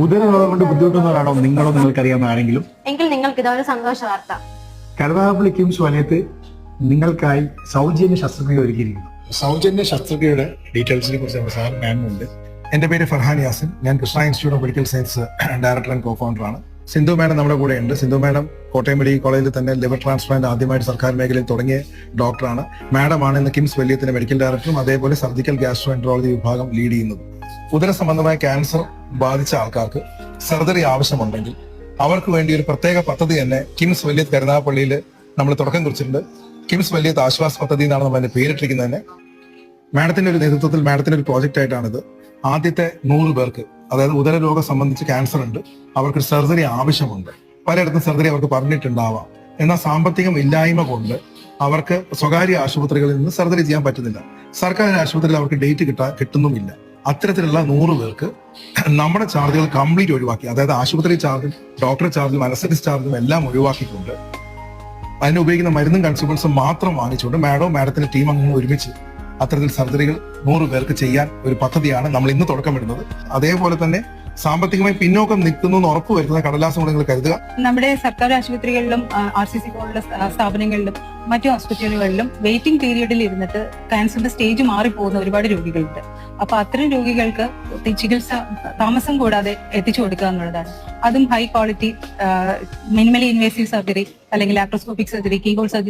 ഉദരരോഗം കൊണ്ട് ബുദ്ധിമുട്ടുന്നവരാണോ നിങ്ങളോ നിങ്ങൾക്കറിയാവുന്ന ആരെങ്കിലും എങ്കിൽ നിങ്ങൾക്ക് ഇതൊരു സന്തോഷ വാർത്ത. കരുനാഗപ്പള്ളി കിംസ് വലയത്ത് നിങ്ങൾക്കായി സൗജന്യ ശസ്ത്രക്രിയ ഒരുക്കിയിരിക്കുന്നു. സൗജന്യ ശസ്ത്രക്രിയയുടെ ഡീറ്റെയിൽസിനെ കുറിച്ച് നമ്മുടെ സാർ മാമുണ്ട്. എന്റെ പേര് ഫർഹാൻ യാസിൻ. ഞാൻ Krishna institute of medical science director and co founder ആണ്. സിന്ധു മാഡം നമ്മുടെ കൂടെ ഉണ്ട്. സിന്ധു മാഡം കോട്ടയം മെഡിക്കൽ കോളേജിൽ തന്നെ ലിവർ ട്രാൻസ്പ്ലാന്റ് ആദ്യമായിട്ട് സർക്കാർ മേഖലയിൽ തുടങ്ങിയ ഡോക്ടറാണ്. മാഡമാണ് ഇന്ന് കിംസ് വലയത്തിന്റെ മെഡിക്കൽ ഡയറക്ടറും അതേപോലെ സർജിക്കൽ ഗ്യാസ്ട്രോഎൻട്രോളജി വിഭാഗം ലീഡ് ചെയ്യുന്നത്. ഉദര സംബന്ധമായ ക്യാൻസർ ബാധിച്ച ആൾക്കാർക്ക് സർജറി ആവശ്യമുണ്ടെങ്കിൽ അവർക്ക് വേണ്ടി ഒരു പ്രത്യേക പദ്ധതി തന്നെ കിംസ് വലയത്ത് കരുനാഗപ്പള്ളിയിൽ നമ്മൾ തുടക്കം കുറിച്ചിട്ടുണ്ട്. കിംസ് വലയത്ത് ആശ്വാസ് പദ്ധതി എന്നാണ് നമ്മൾ അതിന്റെ പേരിട്ടിരിക്കുന്നത് തന്നെ. മാഡത്തിന്റെ ഒരു നേതൃത്വത്തിൽ മാഡത്തിന്റെ ഒരു പ്രോജക്റ്റ് ആയിട്ടാണിത്. ആദ്യത്തെ 100 പേർക്ക്, അതായത് ഉദരരോഗം സംബന്ധിച്ച് ക്യാൻസർ ഉണ്ട്, അവർക്ക് സർജറി ആവശ്യമുണ്ട്. പലയിടത്തും സർജറി അവർക്ക് പറഞ്ഞിട്ടുണ്ടാവാം. എന്നാൽ സാമ്പത്തികം ഇല്ലായ്മ കൊണ്ട് അവർക്ക് സ്വകാര്യ ആശുപത്രികളിൽ നിന്ന് സർജറി ചെയ്യാൻ പറ്റുന്നില്ല. സർക്കാർ ആശുപത്രിയിൽ അവർക്ക് ഡേറ്റ് കിട്ടുന്നുമില്ല. അത്തരത്തിലുള്ള 100 പേർക്ക് നമ്മുടെ ചാർജുകൾ കംപ്ലീറ്റ് ഒഴിവാക്കി, അതായത് ആശുപത്രി ചാർജും ഡോക്ടർ ചാർജും അനസ്തറ്റിസ്റ്റ് ചാർജും എല്ലാം ഒഴിവാക്കിക്കൊണ്ട് അതിന് ഉപയോഗിക്കുന്ന മരുന്നും കൺസ്യൂമേഴ്സും മാത്രം വാങ്ങിച്ചുകൊണ്ട് മാഡത്തിന്റെ ടീം അങ്ങനെ ഒരുമിച്ച് അത്തരത്തിൽ സർജറികൾ 100 പേർക്ക് ചെയ്യാൻ ഒരു പദ്ധതിയാണ് നമ്മൾ ഇന്ന് തുടക്കമിടുന്നത്. അതേപോലെ തന്നെ സാമ്പത്തികമായി പിന്നോക്കം നിൽക്കുന്നു എന്ന് ഉറപ്പുവരുത്തുന്ന കടലാസം കൂടെ നിങ്ങൾ കരുതുക. നമ്മുടെ സർക്കാർ ആശുപത്രികളിലും RCC പോലുള്ള സ്ഥാപനങ്ങളിലും മറ്റു ഹോസ്പിറ്റലുകളിലും വെയിറ്റിംഗ് പീരീഡിൽ ഇരുന്നിട്ട് ക്യാൻസറിന്റെ സ്റ്റേജ് മാറിപ്പോകുന്ന ഒരുപാട് രോഗികളുണ്ട്. അപ്പൊ അത്തരം രോഗികൾക്ക് ചികിത്സ താമസം കൂടാതെ എത്തിച്ചു കൊടുക്കുക എന്നുള്ളതാണ്. അതും high quality minimally invasive surgery അല്ലെങ്കിൽ ലാപ്രോസ്കോപ്പിക് സർജറി, കീഹോൾ സർജറി